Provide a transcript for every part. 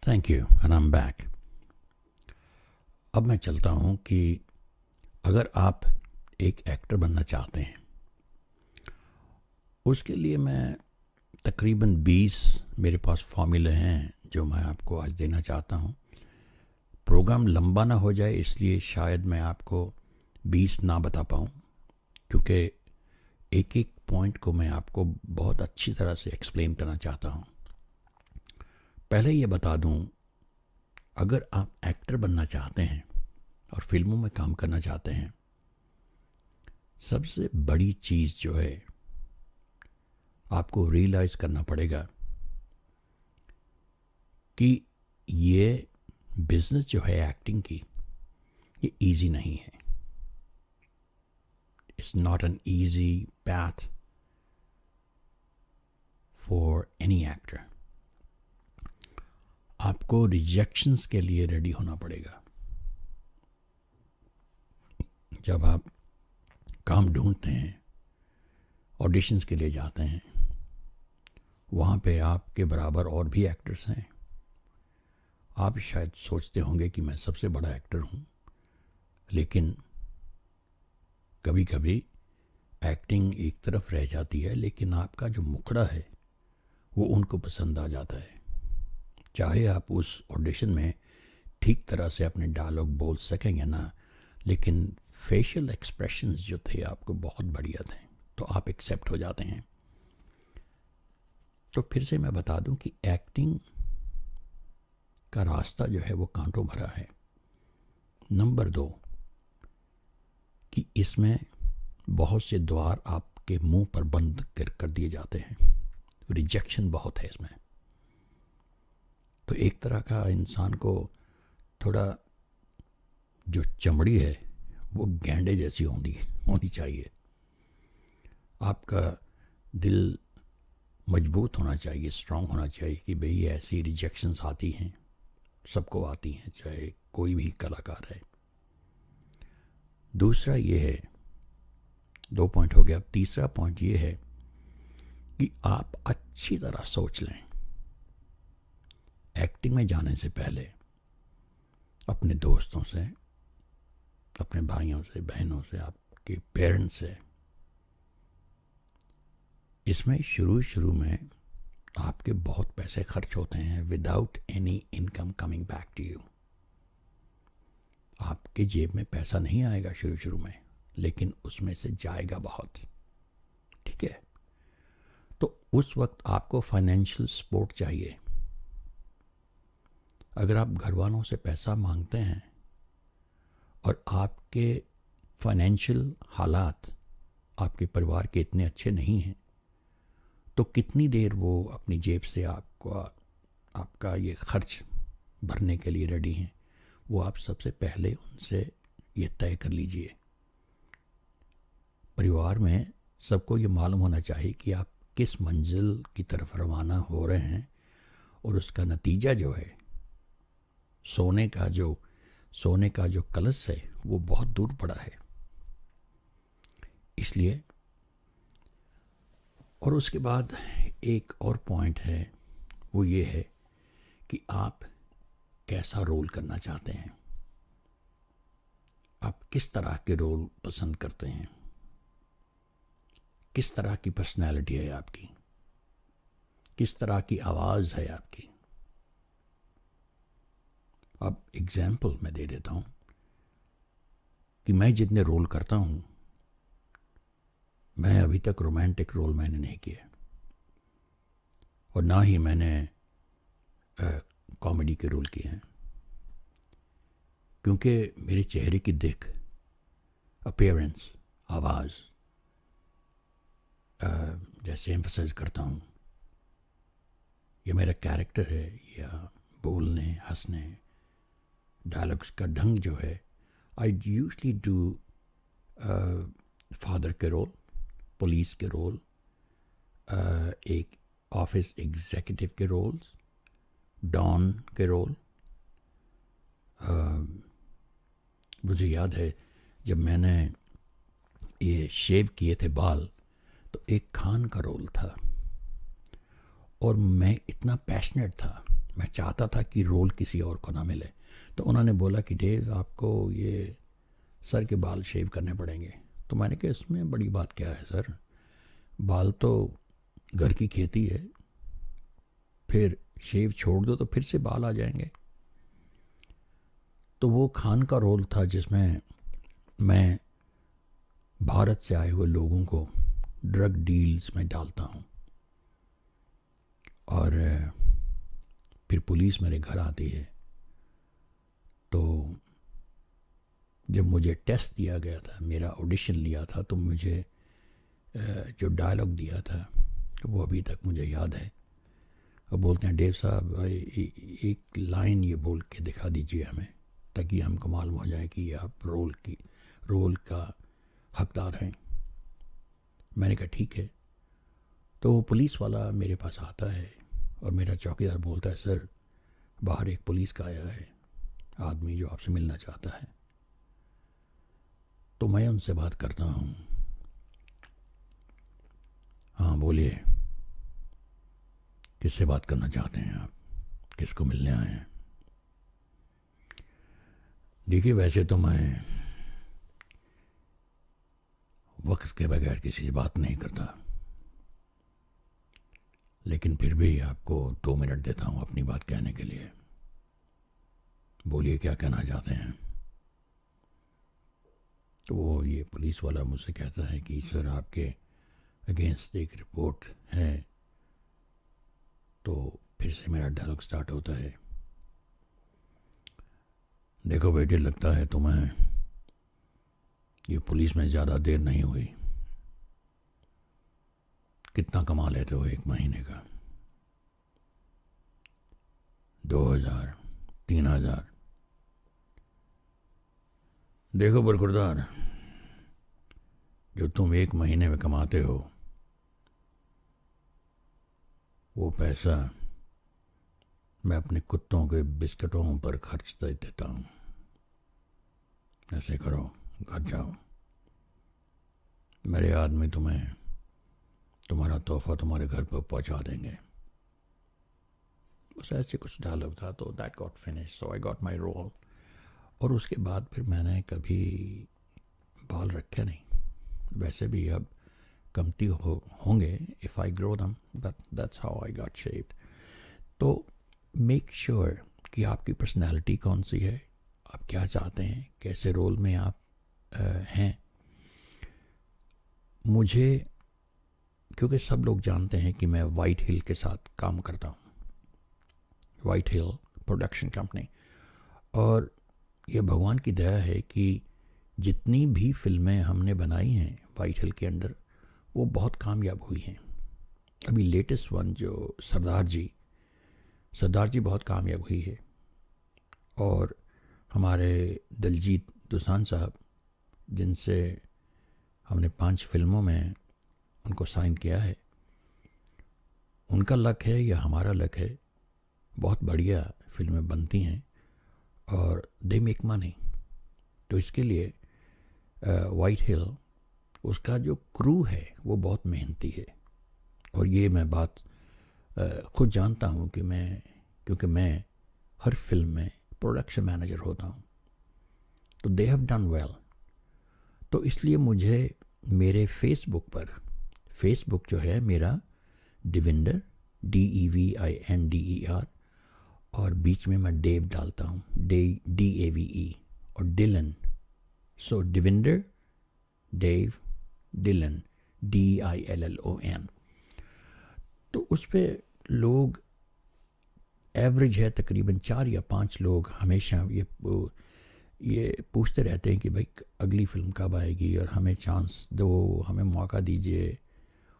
Thank you and I am back. अब मैं चलता हूँ कि अगर आप एक एक्टर बनना चाहते हैं, उसके लिए मैं तकरीबन 20 मेरे पास फॉर्मूले हैं जो मैं आपको आज देना चाहता हूँ। प्रोग्राम लंबा ना हो जाए इसलिए शायद मैं आपको 20 ना बता पाऊँ, क्योंकि एक एक पॉइंट को मैं आपको बहुत अच्छी तरह से एक्सप्लेन करना चाहता हूँ। पहले ये बता दूँ, अगर आप एक्टर बनना चाहते हैं और फिल्मों में काम करना चाहते हैं, सबसे बड़ी चीज़ जो है आपको रियलाइज़ करना पड़ेगा कि ये बिजनेस जो है एक्टिंग की, ये इजी नहीं है। It's not an easy path for any actor. आपको रिजेक्शंस के लिए रेडी होना पड़ेगा। जब आप काम ढूंढते हैं, ऑडिशंस के लिए जाते हैं, वहाँ पे आपके बराबर और भी एक्टर्स हैं। आप शायद सोचते होंगे कि मैं सबसे बड़ा एक्टर हूँ, लेकिन कभी कभी एक्टिंग एक तरफ रह जाती है, लेकिन आपका जो मुखड़ा है वो उनको पसंद आ जाता है। चाहे आप उस ऑडिशन में ठीक तरह से अपने डायलॉग बोल सकेंगे ना, लेकिन फेशियल एक्सप्रेशंस जो थे आपको बहुत बढ़िया थे, तो आप एक्सेप्ट हो जाते हैं। तो फिर से मैं बता दूं कि एक्टिंग का रास्ता जो है वो कांटों भरा है। नंबर 2 कि इसमें बहुत से द्वार आपके मुंह पर बंद कर दिए जाते हैं। रिजेक्शन बहुत है इसमें। तो एक तरह का इंसान को थोड़ा जो चमड़ी है वो गैंडे जैसी होनी चाहिए। आपका दिल मजबूत होना चाहिए, स्ट्रांग होना चाहिए कि भाई ऐसी रिजेक्शंस आती हैं, सबको आती हैं, चाहे कोई भी कलाकार है। दूसरा ये है, 2 पॉइंट हो गया। अब तीसरा पॉइंट ये है कि आप अच्छी तरह सोच लें। एक्टिंग में जाने से पहले अपने दोस्तों से, अपने भाइयों से, बहनों से, आपके पेरेंट्स से, इसमें शुरू में आपके बहुत पैसे खर्च होते हैं without any income coming back to you. आपके जेब में पैसा नहीं आएगा शुरू में, लेकिन उसमें से जाएगा बहुत। ठीक है, तो उस वक्त आपको फाइनेंशियल सपोर्ट चाहिए। अगर आप घर वालों से पैसा मांगते हैं और आपके फाइनेंशियल हालात आपके परिवार के इतने अच्छे नहीं हैं, तो कितनी देर वो अपनी जेब से आपका ये खर्च भरने के लिए रेडी हैं, वो आप सबसे पहले उनसे ये तय कर लीजिए। परिवार में सबको ये मालूम होना चाहिए कि आप किस मंजिल की तरफ रवाना हो रहे हैं, और उसका नतीजा जो है, सोने का जो कलश है वो बहुत दूर पड़ा है। इसलिए, और उसके बाद एक और पॉइंट है, वो ये है कि आप कैसा रोल करना चाहते हैं। आप किस तरह के रोल पसंद करते हैं, किस तरह की पर्सनैलिटी है आपकी, किस तरह की आवाज़ है आपकी। अब एग्जाम्पल मैं दे देता हूँ कि मैं जितने रोल करता हूँ, मैं अभी तक रोमांटिक रोल मैंने नहीं किया, और ना ही मैंने कॉमेडी के रोल किए हैं, क्योंकि मेरे चेहरे की दिख, अपीयरेंस, आवाज़ जैसे एम्फसाइज करता हूँ, ये मेरा कैरेक्टर है, या बोलने, हंसने, डायलॉग्स का ढंग जो है। आई यूजली डू फादर के रोल, पुलिस के रोल, एक ऑफिस एग्जीक्यूटिव के रोल्स, डॉन के रोल। मुझे याद है जब मैंने ये शेव किए थे बाल, तो एक खान का रोल था, और मैं इतना पैशनेट था मैं चाहता था कि रोल किसी और को ना मिले। तो उन्होंने बोला कि डेव आपको ये सर के बाल शेव करने पड़ेंगे। तो मैंने कहा इसमें बड़ी बात क्या है सर, बाल तो घर की खेती है, फिर शेव छोड़ दो तो फिर से बाल आ जाएंगे। तो वो खान का रोल था जिसमें मैं भारत से आए हुए लोगों को ड्रग डील्स में डालता हूँ और फिर पुलिस मेरे घर आती है। तो जब मुझे टेस्ट दिया गया था, मेरा ऑडिशन लिया था, तो मुझे जो डायलॉग दिया था वो अभी तक मुझे याद है। और बोलते हैं डेव साहब एक लाइन ये बोल के दिखा दीजिए हमें, ताकि हमको मालूम हो जाए कि आप रोल का हकदार हैं। मैंने कहा ठीक है। तो वो पुलिस वाला मेरे पास आता है और मेरा चौकीदार बोलता है सर बाहर एक पुलिस का आया है आदमी जो आपसे मिलना चाहता है। तो मैं उनसे बात करता हूँ। हाँ बोलिए, किससे बात करना चाहते हैं आप, किसको मिलने आए हैं? देखिए वैसे तो मैं वक्त के बगैर किसी से बात नहीं करता, लेकिन फिर भी आपको 2 मिनट देता हूँ अपनी बात कहने के लिए। बोलिए क्या कहना चाहते हैं। तो वो ये पुलिस वाला मुझसे कहता है कि सर आपके अगेंस्ट एक रिपोर्ट है। तो फिर से मेरा डायलॉग स्टार्ट होता है। देखो बेटे, लगता है तुम्हें ये पुलिस में ज़्यादा देर नहीं हुई। कितना कमा लेते हो एक महीने का? 2000, 3000? देखो बरखुरदार, जो तुम एक महीने में कमाते हो वो पैसा मैं अपने कुत्तों के बिस्किटों पर खर्च दे देता हूँ। ऐसे करो, घर जाओ, मेरे आदमी तुम्हें तुम्हारा तोहफा तुम्हारे घर पर पहुँचा देंगे। बस ऐसे कुछ डायलॉग था। तो that got finish, so I got my role. और उसके बाद फिर मैंने कभी बाल रखे नहीं। वैसे भी अब कमती होंगे इफ़ आई ग्रो दम, but that's how I got shaped. तो मेक श्योर कि आपकी पर्सनैलिटी कौन सी है, आप क्या चाहते हैं, कैसे रोल में आप हैं। मुझे, क्योंकि सब लोग जानते हैं कि मैं वाइट हिल के साथ काम करता हूँ, वाइट हिल प्रोडक्शन कंपनी, और ये भगवान की दया है कि जितनी भी फिल्में हमने बनाई हैं वाइट हिल के अंडर वो बहुत कामयाब हुई हैं। अभी लेटेस्ट वन जो सरदार जी बहुत कामयाब हुई है। और हमारे दिलजीत दोसांझ साहब, जिनसे हमने 5 फिल्मों में उनको साइन किया है, उनका लक है या हमारा लक है, बहुत बढ़िया फिल्में बनती हैं और दे मेक मनी। तो इसके लिए वाइट हिल, उसका जो क्रू है वो बहुत मेहनती है। और ये मैं बात खुद जानता हूँ कि क्योंकि मैं हर फिल्म में प्रोडक्शन मैनेजर होता हूँ, तो दे हैव डन वेल। तो इसलिए मुझे मेरे फेसबुक जो है मेरा डिविंडर, DEVINDER, और बीच में मैं डेव डालता हूँ, DAVE, और डिलन, सो डिविंडर डेव डिलन, DILLON। तो उस पर लोग एवरेज है तकरीबन 4 या 5 लोग हमेशा ये पूछते रहते हैं कि भाई अगली फिल्म कब आएगी और हमें चांस दो, हमें मौका दीजिए।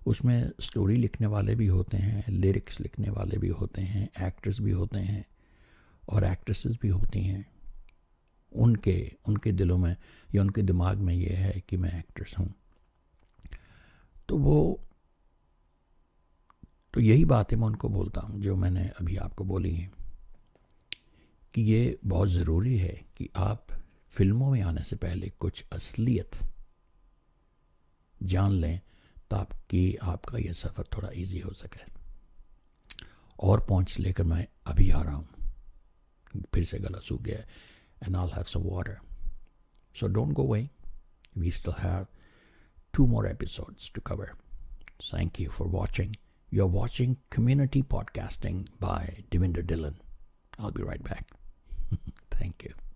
उसमें स्टोरी लिखने वाले भी होते हैं, लिरिक्स लिखने वाले भी होते हैं, एक्टर्स भी होते हैं और एक्ट्रेसेस भी होती हैं। उनके दिलों में या उनके दिमाग में ये है कि मैं एक्ट्रेस हूँ। तो यही बात है मैं उनको बोलता हूँ जो मैंने अभी आपको बोली है, कि ये बहुत ज़रूरी है कि आप फिल्मों में आने से पहले कुछ असलियत जान लें ताकि आपका ये सफ़र थोड़ा इजी हो सके। और पॉइंट्स लेकर मैं अभी आ रहा हूँ. फिर से गला सूख गया. And I'll have some water. So don't go away. We still have 2 more episodes to cover. Thank you for watching. You're watching Community Podcasting by Devinder Dhillon. I'll be right back. Thank you.